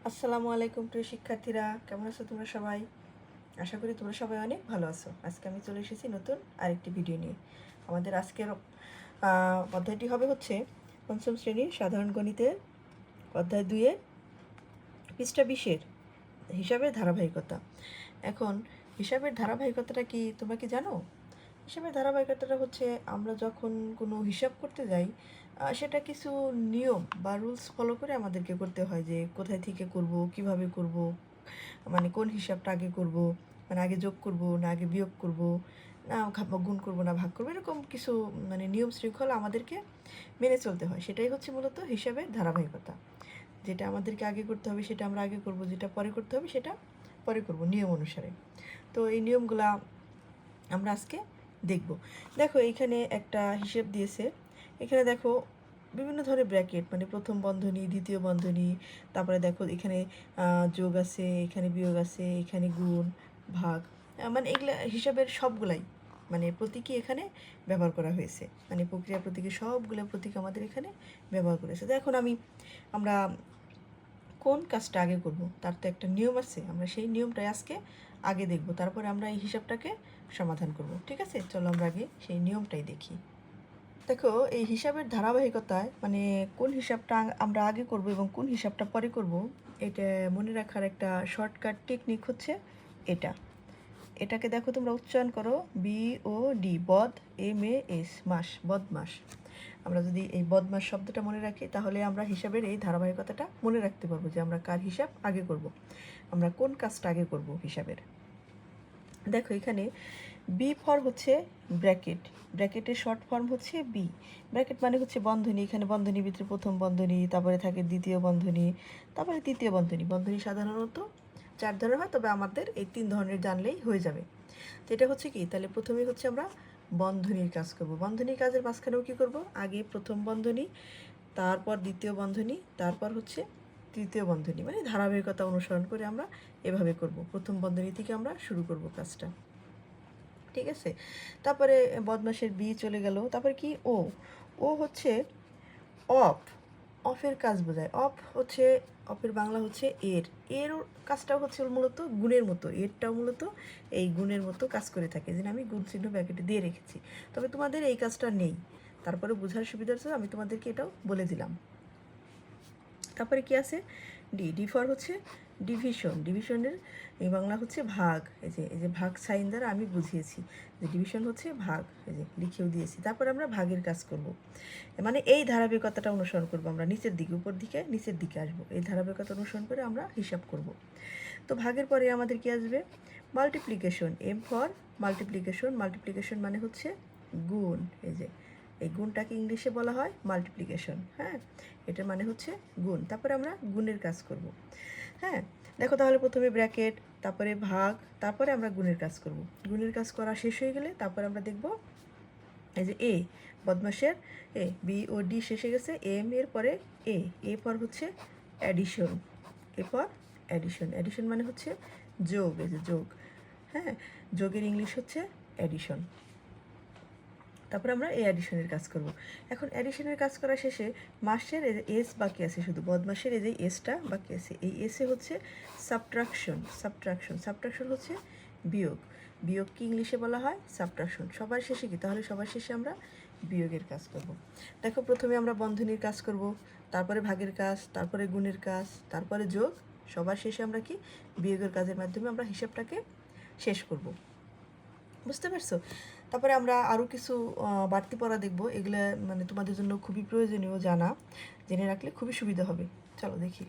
আসসালামু আলাইকুম প্রিয় শিক্ষার্থীরা, কেমন আছো তোমরা সবাই? আশা করি তোমরা সবাই অনেক ভালো আছো। আজকে আমি চলে এসেছি নতুন আরেকটি ভিডিও নিয়ে। আমাদের আজকের অধ্যায়টি হবে হচ্ছে পঞ্চম শ্রেণীর সাধারণ গণিতের অধ্যায় 2-এর পৃষ্ঠা 20-এর হিসাবের ধারাবাহিকতা। এখন হিসাবের ধারাবাহিকতাটা কি তোমরা কি জানো? হিসাবের ধারাবাহিকতাটা হচ্ছে আমরা যখন কোনো হিসাব করতে যাই সেটা কিছু নিয়ম বা রুলস ফলো করে আমাদেরকে করতে হয়, যে কোথায় থেকে করব, কিভাবে করব, মানে কোন হিসাবটা আগে করব, মানে আগে যোগ করব না আগে বিয়োগ করব, না গুণ করব না ভাগ করব, এরকম কিছু মানে নিয়ম শৃঙ্খলা আমাদেরকে মেনে চলতে হয়। সেটাই হচ্ছে মূলত হিসাবের ধারাবাহিকতা। যেটা আমাদেরকে আগে করতে হবে সেটা আমরা আগে করব, যেটা পরে করতে হবে সেটা পরে করব নিয়ম অনুসারে। তো এই নিয়মগুলা আমরা আজকে দেখব। দেখো এইখানে একটা হিসেব দিয়েছে। এখানে দেখো বিভিন্ন ধরনের ব্র্যাকেট, মানে প্রথম বন্ধনী, দ্বিতীয় বন্ধনী, তারপরে দেখো এখানে যোগ আছে, এখানে বিয়োগ আছে, এখানে গুণ, ভাগ, মানে এগুলা হিসাবের সবগুলাই মানে প্রতীকই এখানে ব্যবহার করা হয়েছে। মানে প্রক্রিয়া প্রতীকের সবগুলো প্রতীক আমাদের এখানে ব্যবহার করেছে। তো এখন আমরা কোন কাজটা আগে করব তার তো একটা নিয়ম আছে, আমরা সেই নিয়মটাই আজকে আগে দেখব, তারপরে আমরা এই হিসাবটাকে সমাধান করব। ঠিক আছে, চলো আমরা আগে সেই নিয়মটাই দেখি। দেখো এই হিসাবের ধারাবাহিকতায় মানে কোন হিসাবটা আমরা আগে করব এবং কোন হিসাবটা পরে করব, এটা মনে রাখার একটা শর্টকাট টেকনিক হচ্ছে এটাকে দেখো তোমরা উচ্চারণ করো BOD, বদ, MAS, মাস, বদমাস। আমরা যদি এই বদমাস শব্দটা মনে রাখি তাহলে আমরা হিসাবের এই ধারাবাহিকতাটা মনে রাখতে পারবো, যে আমরা কার হিসাব আগে করব, আমরা কোন কাজটা আগে করব হিসাবের। দেখো এখানে বি ফর হচ্ছে ব্র্যাকেট, ব্র্যাকেটের শর্ট ফর্ম হচ্ছে বি। ব্র্যাকেট মানে হচ্ছে বন্ধনী, এখানে বন্ধনীর ভিতরে প্রথম বন্ধনী, তারপরে থাকে দ্বিতীয় বন্ধনী, তারপরে তৃতীয় বন্ধনী। বন্ধনী সাধারণত 4 ধরনের হয়, তবে আমাদের এই 3 ধরনের জানলেই হয়ে যাবে। তো এটা হচ্ছে কি, তাহলে প্রথমেই হচ্ছে আমরা বন্ধনীর কাজ করব। বন্ধনীর কাজের মাঝখানেও কী করব, আগে প্রথম বন্ধনী, তারপর দ্বিতীয় বন্ধনী, তারপর হচ্ছে তৃতীয় বন্ধনী, মানে ধারাবাহিকতা অনুসরণ করে আমরা এভাবে করব। প্রথম বন্ধনী থেকে আমরা শুরু করব কাজটা। ঠিক আছে, তারপরে বদমাসের বি চলে গেল। তারপরে কি ও, ও হচ্ছে অফ, অফের কাজ বোঝায়। অফ হচ্ছে, অফের বাংলা হচ্ছে এর, এর কাজটাও হচ্ছে মূলত গুণের মতো, এরটাও মূলত এই গুণের মতো কাজ করে থাকে, যেন আমি গুণ চিহ্ন ব্র্যাকেটে দিয়ে রেখেছি। তবে তোমাদের এই কাজটা নেই, তারপরে বোঝার সুবিধার জন্য আমি তোমাদেরকে এটাও বলে দিলাম। তারপরে কি আছে ডি, ডি ফর হচ্ছে ডিভিশন, ডিভিশনের এই বাংলা হচ্ছে ভাগ। এই যে ভাগ সাইন দ্বারা আমি বুঝিয়েছি যে ডিভিশন হচ্ছে ভাগ, এই যে লিখেও দিয়েছি। তারপর আমরা ভাগের কাজ করব, মানে এই ধারাবাহিকতাটা অনুসরণ করব আমরা, নিচের দিকে উপর দিকে নিচের দিকে আসবো, এই ধারাবাহিকতা অনুসরণ করে আমরা হিসাব করব। তো ভাগের পরে আমাদের কি আসবে, multiplication, M for multiplication. Multiplication মানে হচ্ছে গুণ, এই যে এই গুণটাকে ইংলিশে বলা হয় মাল্টিপ্লিকেশন। হ্যাঁ, এটার মানে হচ্ছে গুণ। তারপরে আমরা গুণের কাজ করব। হ্যাঁ, দেখো তাহলে প্রথমে ব্র্যাকেট, তারপরে ভাগ, তারপরে আমরা গুণের কাজ করব। গুণের কাজ করা শেষ হয়ে গেলে তারপরে আমরা দেখব এই যে এ, বদমাসের এ, BOD শেষে গেছে, এম এর পরে এ পর হচ্ছে অ্যাডিশন, এ পর অ্যাডিশন। অ্যাডিশন মানে হচ্ছে যোগ, এই যে যোগ। হ্যাঁ, যোগের ইংলিশ হচ্ছে অ্যাডিশন। তারপরে আমরা এই অ্যাডিশনের কাজ করব। এখন অ্যাডিশনের কাজ করা শেষে মাসের এই যে এস বাকি আছে, শুধু বদমাসের এই যে এসটা বাকি আছে, এই এসে হচ্ছে সাবট্রাকশন। সাবট্রাকশন হচ্ছে বিয়োগ, বিয়োগ কি ইংলিশে বলা হয় সাবট্রাকশন। সবার শেষে কি, তাহলে সবার শেষে আমরা বিয়োগের কাজ করব। দেখো প্রথমে আমরা বন্ধনীর কাজ করব, তারপরে ভাগের কাজ, তারপরে গুণের কাজ, তারপরে যোগ, সবার শেষে আমরা কি বিয়োগের কাজের মাধ্যমে আমরা হিসাবটাকে শেষ করব। বুঝতে পারছো? তারপরে আমরা আরও কিছু বাড়তি পড়া দেখব, এগুলো মানে তোমাদের জন্য খুবই প্রয়োজনীয় জানা, জেনে রাখলে খুবই সুবিধা হবে। চলো দেখি।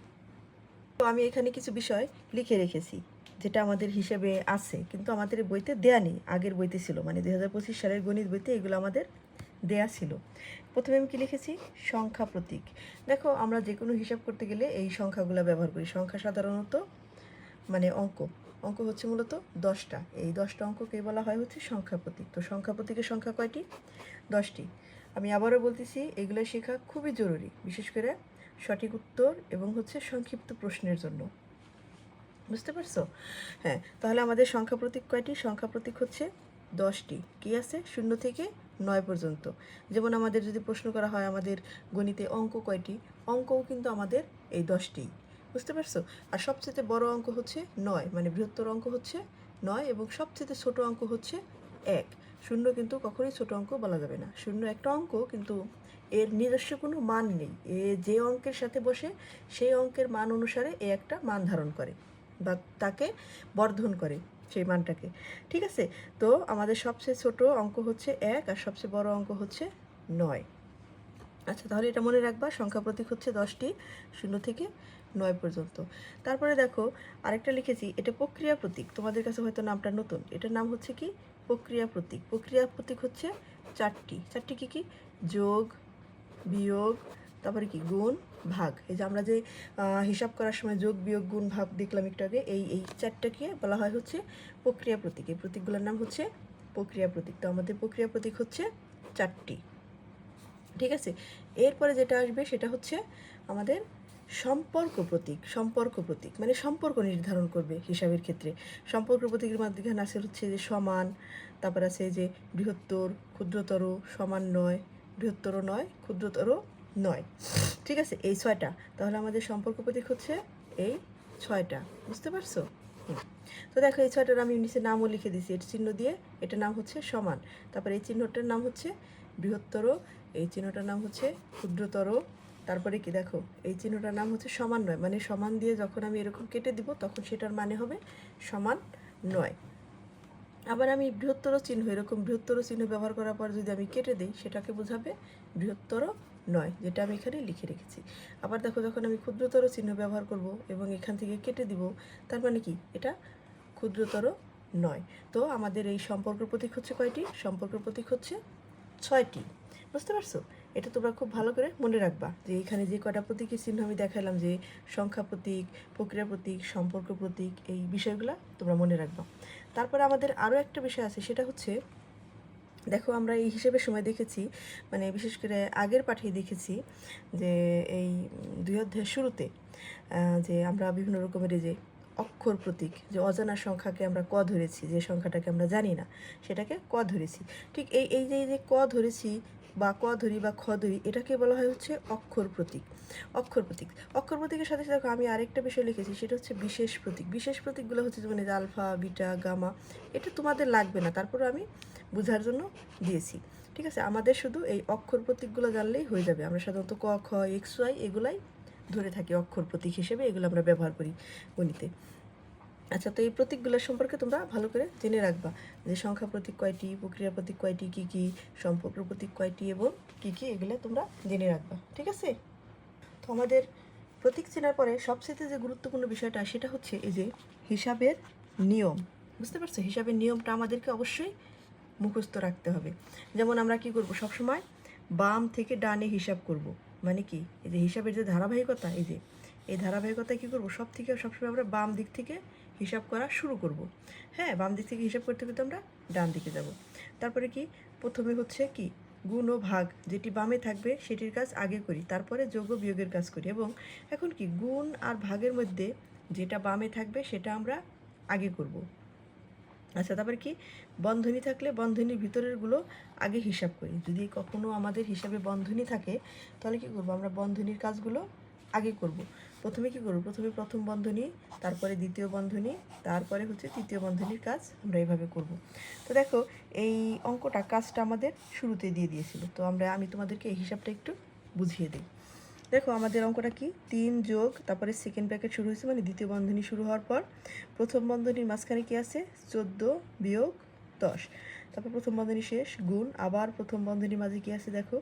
তো আমি এখানে কিছু বিষয় লিখে রেখেছি যেটা আমাদের হিসেবে আছে, কিন্তু আমাদের বইতে দেয়া নেই, আগের বইতে ছিল, মানে 2025 সালের গণিত বইতে এগুলো আমাদের দেয়া ছিল। প্রথমে আমি কি লিখেছি, সংখ্যা প্রতীক। দেখো আমরা যে কোনো হিসাব করতে গেলে এই সংখ্যাগুলো ব্যবহার করি। সংখ্যা সাধারণত মানে অঙ্ক, অঙ্ক হচ্ছে মূলত 10টা, এই 10টা অঙ্ককে বলা হয় হচ্ছে সংখ্যা প্রতীক। তো সংখ্যা প্রতীকের সংখ্যা কয়টি, 10টি। আমি আবারও বলতেছি, এগুলো শেখা খুবই জরুরি, বিশেষ করে সঠিক উত্তর এবং হচ্ছে সংক্ষিপ্ত প্রশ্নের জন্য। বুঝতে পারছো? হ্যাঁ, তাহলে আমাদের সংখ্যা প্রতীক কয়টি, সংখ্যা প্রতীক হচ্ছে 10টি। কি আছে, 0 থেকে 9 পর্যন্ত। যেমন আমাদের যদি প্রশ্ন করা হয় আমাদের গণিতে অঙ্ক কয়টি, অঙ্কও কিন্তু আমাদের এই 10টি। বুঝতে পারছো? আর সবচেয়ে বড় অঙ্ক হচ্ছে 9, মানে বৃহত্তর অঙ্ক হচ্ছে 9 এবং সবচেয়ে ছোট অঙ্ক হচ্ছে 1। শূন্য কিন্তু কখনোই ছোট অঙ্ক বলা যাবে না। শূন্য একটা অঙ্ক, কিন্তু এর নিজস্ব কোনো মান নেই। এ যে অঙ্কের সাথে বসে সেই অঙ্কের মান অনুসারে এ একটা মান ধারণ করে বা তাকে বর্ধন করে সেই মানটাকে। ঠিক আছে? তো আমাদের সবচেয়ে ছোট অঙ্ক হচ্ছে 1 আর সবচেয়ে বড় অঙ্ক হচ্ছে 9। আচ্ছা, তাহলে এটা মনে রাখবা। সংখ্যা প্রতীক হচ্ছে 10টি, 0 থেকে 9 পর্যন্ত। তারপরে দেখো আরেকটা লিখেছি, এটা প্রক্রিয়া প্রতীক। তোমাদের কাছে হয়তো নামটা নতুন। এটার নাম হচ্ছে কি? প্রক্রিয়া প্রতীক। প্রক্রিয়া প্রতীক হচ্ছে 4টি। 4টি কি কি? যোগ, বিয়োগ, তারপরে কি গুণ, ভাগ। এই যে আমরা যে হিসাব করার সময় যোগ, বিয়োগ, গুণ, ভাগ দেখলাম একটু আগে, এই 4টাকে বলা হয় হচ্ছে প্রক্রিয়া প্রতীক। এই প্রতীকগুলোর নাম হচ্ছে প্রক্রিয়া প্রতীক। তো আমাদের প্রক্রিয়া প্রতীক হচ্ছে 4টি। ঠিক আছে? এরপরে যেটা আসবে সেটা হচ্ছে আমাদের সম্পর্ক প্রতীক। সম্পর্ক প্রতীক মানে সম্পর্ক নির্ধারণ করবে হিসাবের ক্ষেত্রে। সম্পর্ক প্রতীকের মাধ্যমে আছে হচ্ছে যে সমান, তারপর আছে যে বৃহত্তর, ক্ষুদ্রতর, সমান 9, বৃহত্তর 9, ক্ষুদ্রতর 9। ঠিক আছে? এই 6টা। তাহলে আমাদের সম্পর্ক প্রতীক হচ্ছে এই 6টা। বুঝতে পারছো? তো দেখো এই 6টার আমি নিচে নামও লিখে দিয়েছি, এর চিহ্ন দিয়ে। এটার নাম হচ্ছে সমান, তারপরে এই চিহ্নটার নাম হচ্ছে বৃহত্তর, এই চিহ্নটার নাম হচ্ছে ক্ষুদ্রতর, তারপরে কি দেখো এই চিহ্নটার নাম হচ্ছে সমান 9, মানে সমান দিয়ে যখন আমি এরকম কেটে দিব তখন সেটার মানে হবে সমান 9। আবার আমি বৃহত্তর চিহ্ন, এরকম বৃহত্তর চিহ্ন ব্যবহার করার পর যদি আমি কেটে দিই সেটাকে বোঝাবে বৃহত্তর 9, যেটা আমি এখানে লিখে রেখেছি। আবার দেখো যখন আমি ক্ষুদ্রতর চিহ্ন ব্যবহার করব এবং এখান থেকে কেটে দিব, তার মানে কি? এটা ক্ষুদ্রতর 9। তো আমাদের এই সম্পর্ক প্রতীক হচ্ছে কয়টি? সম্পর্ক প্রতীক হচ্ছে 6টি। বুঝতে পারছো? এটা তোমরা খুব ভালো করে মনে রাখবা যে এখানে যে কয়টা প্রতীকের চিহ্ন আমি দেখালাম, যে সংখ্যা প্রতীক, প্রক্রিয়া প্রতীক, সম্পর্ক প্রতীক, এই বিষয়গুলো তোমরা মনে রাখবা। তারপরে আমাদের আরও একটা বিষয় আছে, সেটা হচ্ছে দেখো আমরা এই হিসেবের সময় দেখেছি, মানে বিশেষ করে আগের পাঠেই দেখেছি যে এই 2 অধ্যায়ের শুরুতে যে আমরা বিভিন্ন রকমের যে অক্ষর প্রতীক, যে অজানা সংখ্যাকে আমরা ক ধরেছি, যে সংখ্যাটাকে আমরা জানি না সেটাকে ক ধরেছি। ঠিক এই যে ক ধরেছি বা ক ধরি বা খ ধরি, এটাকে বলা হয় হচ্ছে অক্ষর প্রতীক। অক্ষর প্রতীক। অক্ষর প্রতীকের সাথে সাথে দেখো আমি আরেকটা বিষয় লিখেছি, সেটা হচ্ছে বিশেষ প্রতীক। বিশেষ প্রতীকগুলো হচ্ছে যেমন আলফা, বিটা, গামা। এটা তোমাদের লাগবে না, তারপরে আমি বোঝার জন্য দিয়েছি। ঠিক আছে? আমাদের শুধু এই অক্ষর প্রতীকগুলো জানলেই হয়ে যাবে। আমরা সাধারণত ক, খ, এক্স, ওয়াই এগুলাই ধরে থাকি অক্ষর প্রতীক হিসেবে, এগুলো আমরা ব্যবহার করি গণিতে। আচ্ছা, তো এই প্রতীকগুলোর সম্পর্কে তোমরা ভালো করে জেনে রাখবা যে সংখ্যা প্রতীক কয়টি, প্রক্রিয়া প্রতীক কয়টি, কী কী, সম্পর্ক প্রতীক কয়টি এবং কী কী, এগুলো তোমরা জেনে রাখবা। ঠিক আছে? তো আমাদের প্রতীক চেনার পরে সবচেয়ে যে গুরুত্বপূর্ণ বিষয়টা সেটা হচ্ছে এই যে হিসাবের নিয়ম। বুঝতে পারছো? হিসাবের নিয়মটা আমাদেরকে অবশ্যই মুখস্থ রাখতে হবে। যেমন আমরা কি করব, সবসময় বাম থেকে ডানে হিসাব করব। মানে কি? এই যে হিসাবের যে ধারাবাহিকতা, এই ধারাবাহিকতায় কী করবো, সবসময় আমরা বাম দিক থেকে হিসাব করা শুরু করব। হ্যাঁ, বাম দিক থেকে হিসাব করতে করতে আমরা ডান দিকে যাব। তারপরে কি, প্রথমে হচ্ছে কি গুণ ও ভাগ, যেটি বামে থাকবে সেটির কাজ আগে করি, তারপরে যোগ ও বিয়োগের কাজ করি। এবং এখন কি, গুণ আর ভাগের মধ্যে যেটা বামে থাকবে সেটা আমরা আগে করব। আচ্ছা, তারপরে কি, বন্ধনী থাকলে বন্ধনীর ভিতরেরগুলো আগে হিসাব করি। যদি কখনো আমাদের হিসাবে বন্ধনী থাকে তাহলে কি করব, আমরা বন্ধনীর কাজগুলো আগে করব। প্রথমে কি করব, প্রথমে প্রথম বন্ধনী, তারপরে দ্বিতীয় বন্ধনী, তারপরে হচ্ছে তৃতীয় বন্ধনীর কাজ আমরা এইভাবে করব। তো দেখো এই অঙ্কটা, কাজটা আমাদের শুরুতে দিয়ে দিয়েছিল। তো আমি তোমাদেরকে এই হিসাবটা একটু বুঝিয়ে দিই। দেখো আমাদের অঙ্কটা কি, 3 যোগ, তারপরে সেকেন্ড ব্র্যাকেট শুরু হয়েছে মানে দ্বিতীয় বন্ধনী শুরু হওয়ার পর প্রথম বন্ধনীর মাঝখানে কি আছে, 14 বিয়োগ 10, তারপর প্রথম বন্ধনী শেষ, গুণ, আবার প্রথম বন্ধনীর মাঝে কি আছে দেখো,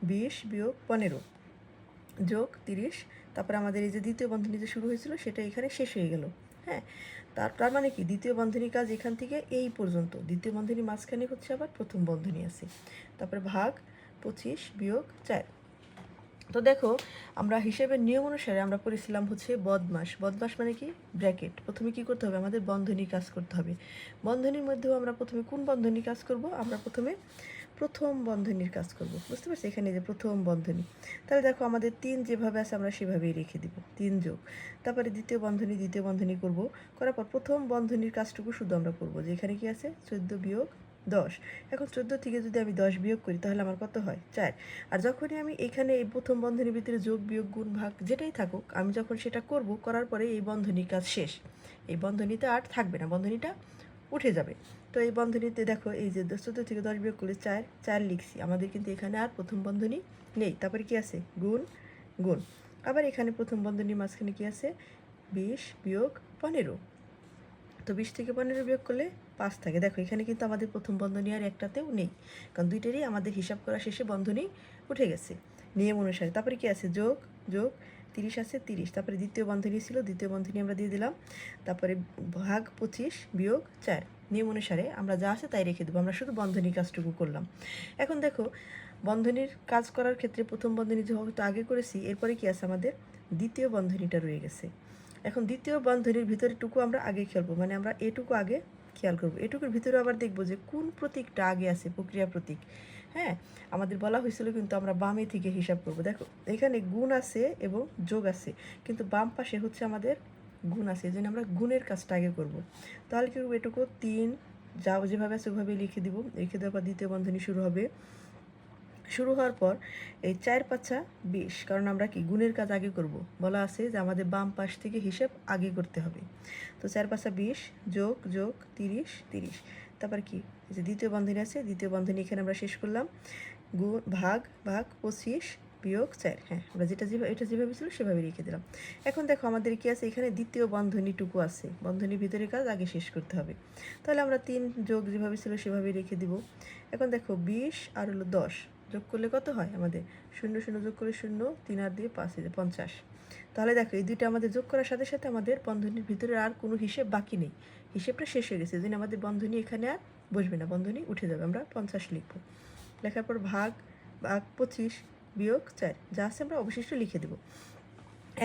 20 বিয়োগ 15 যোগ 30, তারপর আমাদের এই যে দ্বিতীয় বন্ধনী যে শুরু হয়েছিল সেটা এখানে শেষ হয়ে গেল। হ্যাঁ, তার মানে কি, দ্বিতীয় বন্ধনীর কাজ এখান থেকে এই পর্যন্ত, দ্বিতীয় বন্ধনীর মাঝখানে হচ্ছে আবার প্রথম বন্ধনী আছে, তারপরে ভাগ 25 বিয়োগ 4। তো দেখো আমরা হিসেবের নিয়ম অনুসারে আমরা পড়েছিলাম হচ্ছে বদমাস। বদমাস মানে কি, ব্র্যাকেট। প্রথমে কি করতে হবে, আমাদের বন্ধনী কাজ করতে হবে। বন্ধনীর মধ্যেও আমরা প্রথমে কোন বন্ধনী কাজ করব, আমরা প্রথমে প্রথম বন্ধনীর কাজ করব। বুঝতে পারছি? এখানে যে প্রথম বন্ধনী, তাহলে দেখো আমাদের 3 যেভাবে আছে আমরা সেভাবেই রেখে দিব, 3 যোগ, তারপরে দ্বিতীয় বন্ধনী করব, করার পর প্রথম বন্ধনীর কাজটুকু শুধু আমরা করব, যে এখানে কি আছে 14 বিয়োগ 10। এখন 14 থেকে যদি আমি 10 বিয়োগ করি তাহলে আমার কত হয়? 4। আর যখনই আমি এখানে এই প্রথম বন্ধনীর ভিতরে যোগ বিয়োগ গুণ ভাগ যেটাই থাকুক, আমি যখন সেটা করব, করার পরে এই বন্ধনীর কাজ শেষ। এই বন্ধনীতে আর থাকবে না, বন্ধনীটা উঠে যাবে। তো এই বন্ধনীতে দেখো, এই যে 14 থেকে 10 বিয়োগ করলে 4, 4 লিখছি, আমাদের কিন্তু এখানে আর প্রথম বন্ধনী নেই। তারপরে কি আছে? গুণ গুণ। আবার এখানে প্রথম বন্ধনীর মাঝখানে কি আছে? 20 বিয়োগ 15। তো 20 থেকে 15 বিয়োগ করলে 5 থাকে। দেখো এখানে কিন্তু আমাদের প্রথম বন্ধনী আর একটাতেও নেই, কারণ দুইটারই আমাদের হিসাব করা শেষে বন্ধনী উঠে গেছে নিয়ম অনুসারে। তারপরে কি আছে? যোগ যোগ 30 আছে, 30। তারপরে দ্বিতীয় বন্ধনী ছিল, দ্বিতীয় বন্ধনী আমরা দিয়ে দিলাম। তারপরে ভাগ 25 বিয়োগ 4, নিয়ম অনুসারে আমরা যা আছে তাই রেখে দেবো, আমরা শুধু বন্ধনীর কাজটুকু করলাম। এখন দেখো, বন্ধনীর কাজ করার ক্ষেত্রে প্রথম বন্ধনী যেহেতু আগে করেছি, এরপরে কি আছে? আমাদের দ্বিতীয় বন্ধনীটা রয়ে গেছে। এখন দ্বিতীয় বন্ধনীর ভিতরেটুকু আমরা আগে খেলবো, মানে আমরা এটুকু আগে খেয়াল করবো। এটুকুর ভিতরে আবার দেখবো যে কোন প্রতীকটা আগে আছে, প্রক্রিয়া প্রতীক। হ্যাঁ, আমাদের বলা হয়েছিল কিন্তু আমরা বামে থেকে হিসাব করব। দেখো এখানে গুণ আছে এবং যোগ আছে, কিন্তু বাম পাশে হচ্ছে আমাদের গুণ আছে, এই জন্য আমরা গুণের কাজটা আগে করব। তাহলে কি করবো? এটুকু 3 যাও যেভাবে আছে ওইভাবে লিখে দিব। লিখে দেওয়ার পর দ্বিতীয় বন্ধনী শুরু হবে। শুরু হওয়ার পর এই 4 5 20, কারণ আমরা কি গুণের কাজ আগে করব, বলা আছে যে আমাদের বাম পাশ থেকে হিসাব আগে করতে হবে। তো 4 5 20 যোগ যোগ 30 30। তারপর কি? এই যে দ্বিতীয় বন্ধনী আছে, দ্বিতীয় বন্ধনী এখানে আমরা শেষ করলাম। গুণ ভাগ ভাগ 25 বিয়োগ 4। হ্যাঁ, আমরা এটা যেভাবে ছিল সেভাবে রেখে দিলাম। এখন দেখো আমাদের কি আছে? এখানে দ্বিতীয় বন্ধনীটুকু আছে, বন্ধনীর ভিতরে কাজ আগে শেষ করতে হবে। তাহলে আমরা 3 যোগ যেভাবে ছিল সেভাবে রেখে দিব। এখন দেখো 20 আর হলো 10 যোগ করলে কত হয়? আমাদের 0 0 যোগ করলে 0, 3 আর দিয়ে 5, 50। তাহলে দেখো এই দুইটা আমাদের যোগ করার সাথে সাথে আমাদের বন্ধনীর ভিতরে আর কোনো হিসেব বাকি নেই, হিসেবটা শেষ হয়ে গেছে। এই জন্য আমাদের বন্ধনী এখানে আর বসবে না, বন্ধনী উঠে যাবে। আমরা 50 লিখব। লেখার পর ভাগ ভাগ 25 বিয়োগ 4, যা আছে আমরা অবশিষ্ট লিখে দেব।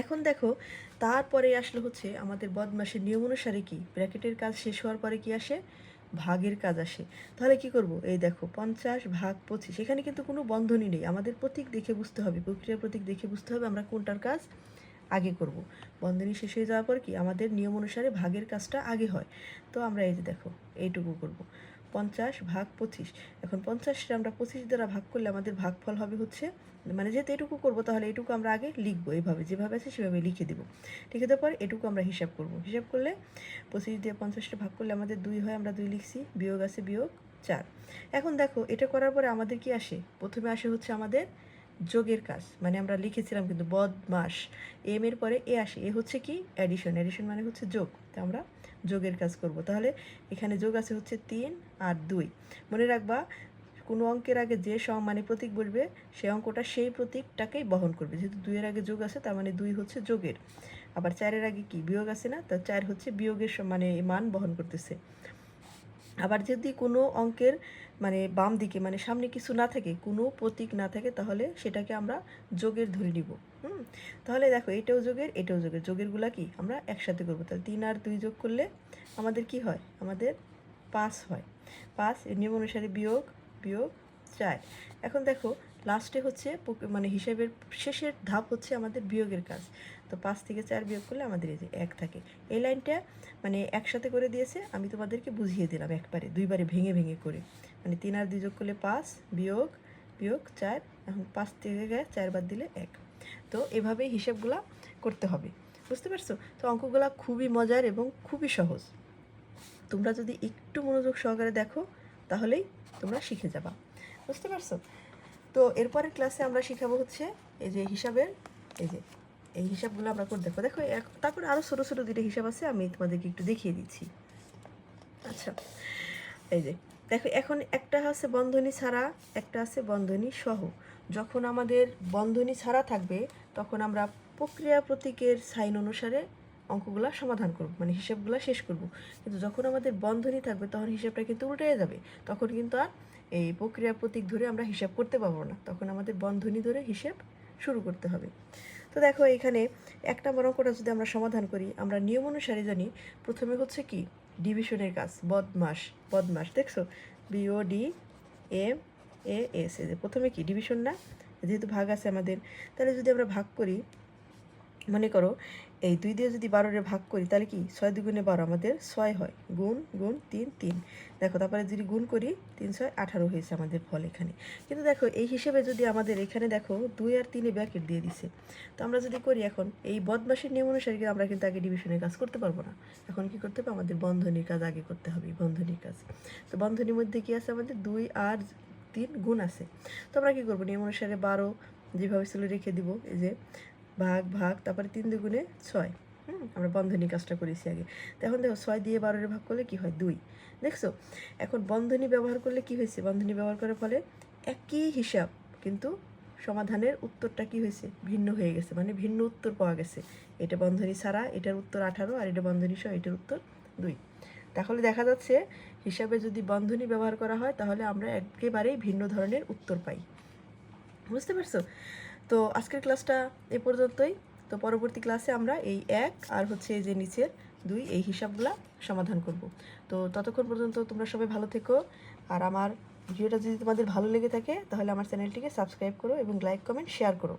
এখন দেখো, তারপরে আসলে হচ্ছে আমাদের বদমাশের নিয়ম অনুসারে কি ব্র্যাকেটের কাজ শেষ হওয়ার পরে কি আসে? ভাগের কাজ আসে। তাহলে কি করব? এই দেখো 50 ভাগ 25, এখানে কিন্তু কোনো বন্ধনী নেই, আমাদের প্রতীক দেখে বুঝতে হবে, প্রক্রিয়া প্রতীক দেখে বুঝতে হবে আমরা কোনটার কাজ আগে করব। বন্ধনী শেষ হয়ে যাওয়ার পর কি আমাদের নিয়ম অনুসারে ভাগের কাজটা আগে হয়। তো আমরা এই যে দেখো এইটুকু করব, 50 ভাগ 25। এখন 50টা আমরা 25 দ্বারা ভাগ করলে আমাদের ভাগফল হবে হচ্ছে, মানে যেহেতু এটুকু করবো তাহলে এটুকু আমরা আগে লিখবো, এইভাবে যেভাবে আছে সেভাবে লিখে দেবো। লিখে দেওয়ার পর এটুকু আমরা হিসাব করব। হিসাব করলে 25 দিয়ে 50টা ভাগ করলে আমাদের 2 হয়, আমরা 2 লিখছি। বিয়োগ আছে বিয়োগ 4। এখন দেখো এটা করার পরে আমাদের কি আসে? প্রথমে আসে হচ্ছে আমাদের যোগের কাজ, মানে আমরা লিখেছিলাম কিন্তু বদমাস, এম এর পরে এ আসে। এ হচ্ছে কি? অ্যাডিশন। অ্যাডিশন মানে হচ্ছে যোগ, তো আমরা যোগের কাজ করব। তাহলে এখানে যোগ আছে হচ্ছে 3 আর 2। মনে রাখবা, কোনো অঙ্কের আগে যে মানে প্রতীক বলবে সেই অঙ্কটা সেই প্রতীকটাকেই বহন করবে। যেহেতু 2 এর আগে যোগ আছে, তার মানে 2 হচ্ছে যোগের। আবার 4 এর আগে কি? বিয়োগ আছে না, তো 4 হচ্ছে বিয়োগের মানে মান বহন করতেছে। আবার যদি কোনো অঙ্কের মানে বাম দিকে মানে সামনে কিছু না থাকে, কোনো প্রতীক না থাকে, তাহলে সেটাকে আমরা যোগের ধরে নিব। তাহলে দেখো এটাও যোগের, এটাও যোগের, যোগেরগুলা কি আমরা একসাথে করবো। তাহলে 3 আর 2 যোগ করলে আমাদের কি হয়? আমাদের 5 হয়। 5 এর নিয়ম অনুসারে বিয়োগ বিয়োগ 4। এখন দেখো লাস্টে হচ্ছে মানে হিসাবের শেষের ধাপ হচ্ছে আমাদের বিয়োগের কাজ। তো 5 থেকে 4 বিয়োগ করলে আমাদের এই যে 1 থাকে। এই লাইনটা মানে একসাথে করে দিয়েছে, আমি তোমাদেরকে বুঝিয়ে দিলাম একবারে, দুইবারে ভেঙে ভেঙে করে। মানে 3 আর 2 যোগ করলে 5 বিয়োগ বিয়োগ 4। এখন 5 থেকে 4 বাদ দিলে 1। তো এভাবেই হিসাবগুলা করতে হবে, বুঝতে পারছো? তো অঙ্কগুলা খুবই মজার এবং খুবই সহজ। তোমরা যদি একটু মনোযোগ সহকারে দেখো তাহলেই তোমরা শিখে যাবা, বুঝতে পারছো? তো এরপরের ক্লাসে আমরা শিখাবো হচ্ছে এই যে হিসাবের, এই যে এই হিসাবগুলো আমরা করে দেখো। দেখো তারপর আরও ছোটো ছোটো দুটো হিসাব আছে, আমি তোমাদেরকে একটু দেখিয়ে দিচ্ছি। আচ্ছা, এই যে দেখো, এখন একটা আছে বন্ধনী ছাড়া, একটা আছে বন্ধনী সহ। যখন আমাদের বন্ধনী ছাড়া থাকবে তখন আমরা প্রক্রিয়া প্রতীকের সাইন অনুসারে অঙ্কগুলো সমাধান করব, মানে হিসাবগুলো শেষ করব। কিন্তু যখন আমাদের বন্ধনী থাকবে তখন হিসাবটা কিন্তু উল্টে যাবে, তখন কিন্তু আর এই প্রক্রিয়া প্রতীক ধরে আমরা হিসাব করতে পারবো না, তখন আমাদের বন্ধনী ধরে হিসাব শুরু করতে হবে। তো দেখো এখানে 1 নম্বর অঙ্কটা যদি আমরা সমাধান করি, আমরা নিয়ম অনুসারে জানি প্রথমে হচ্ছে কি ডিভিশনের কাজ। বদমাস, বদমাস দেখছো, BODMAS, এই যে প্রথমে কি ডিভিশন না, যেহেতু ভাগ আছে আমাদের। তাহলে যদি আমরা ভাগ করি, মনে করো এই 2 দিয়ে যদি 12 ভাগ করি তাহলে কি 6 2 12 আমাদের 6 হয়, গুণ গুণ 3 3। দেখো তারপরে যদি গুণ করি 3 6 18 হয়েছে আমাদের ফল এখানে। কিন্তু দেখো এই হিসেবে যদি আমাদের এখানে দেখো 2 আর 3 ব্র্যাকেট দিয়ে দিছে, তো আমরা যদি করি এখন এই বদমাশের নিয়ম অনুসারে আমরা কিন্তু আগে ডিভিশনের কাজ করতে পারবো না। এখন কি করতে হবে, আমাদের বন্ধনীর কাজ আগে করতে হবে, বন্ধনীর কাজ। তো বন্ধনীর মধ্যে কি আছে আমাদের 2 আর 3 গুণ আছে। তো আমরা কি করবো, নিয়ম অনুসারে 12 যেভাবে ছিল রেখে দিব, এই যে ভাগ ভাগ তারপরে 3 2 6। আমরা বন্ধনী কাজটা করেছি আগে। তো এখন দেখো 6 দিয়ে 12 ভাগ করলে কি হয় 2, দেখছো। এখন বন্ধনী ব্যবহার করলে কি হয়েছে, বন্ধনী ব্যবহার করার ফলে একই হিসাব কিন্তু সমাধানের উত্তরটা কি হয়েছে, ভিন্ন হয়ে গেছে, মানে ভিন্ন উত্তর পাওয়া গেছে। এটা বন্ধনী ছাড়া এটার উত্তর 18 আর এটা বন্ধনী সহ এটার উত্তর 2। তাহলে দেখা যাচ্ছে হিসাবে যদি বন্ধনী ব্যবহার করা হয় তাহলে আমরা একেবারেই ভিন্ন ধরনের উত্তর পাই। বুঝতে পারছো? তো আজকের ক্লাসটা এ পর্যন্তই। তো পরবর্তী ক্লাসে আমরা এই 1 আর হচ্ছে এই যে নিচের 2 এই হিসাবগুলা সমাধান করব। তো ততক্ষণ পর্যন্ত তোমরা সবাই ভালো থেকো। আর আমার ভিডিওটা যদি তোমাদের ভালো লেগে থাকে তাহলে আমার চ্যানেলটিকে সাবস্ক্রাইব করো এবং লাইক কমেন্ট শেয়ার করো।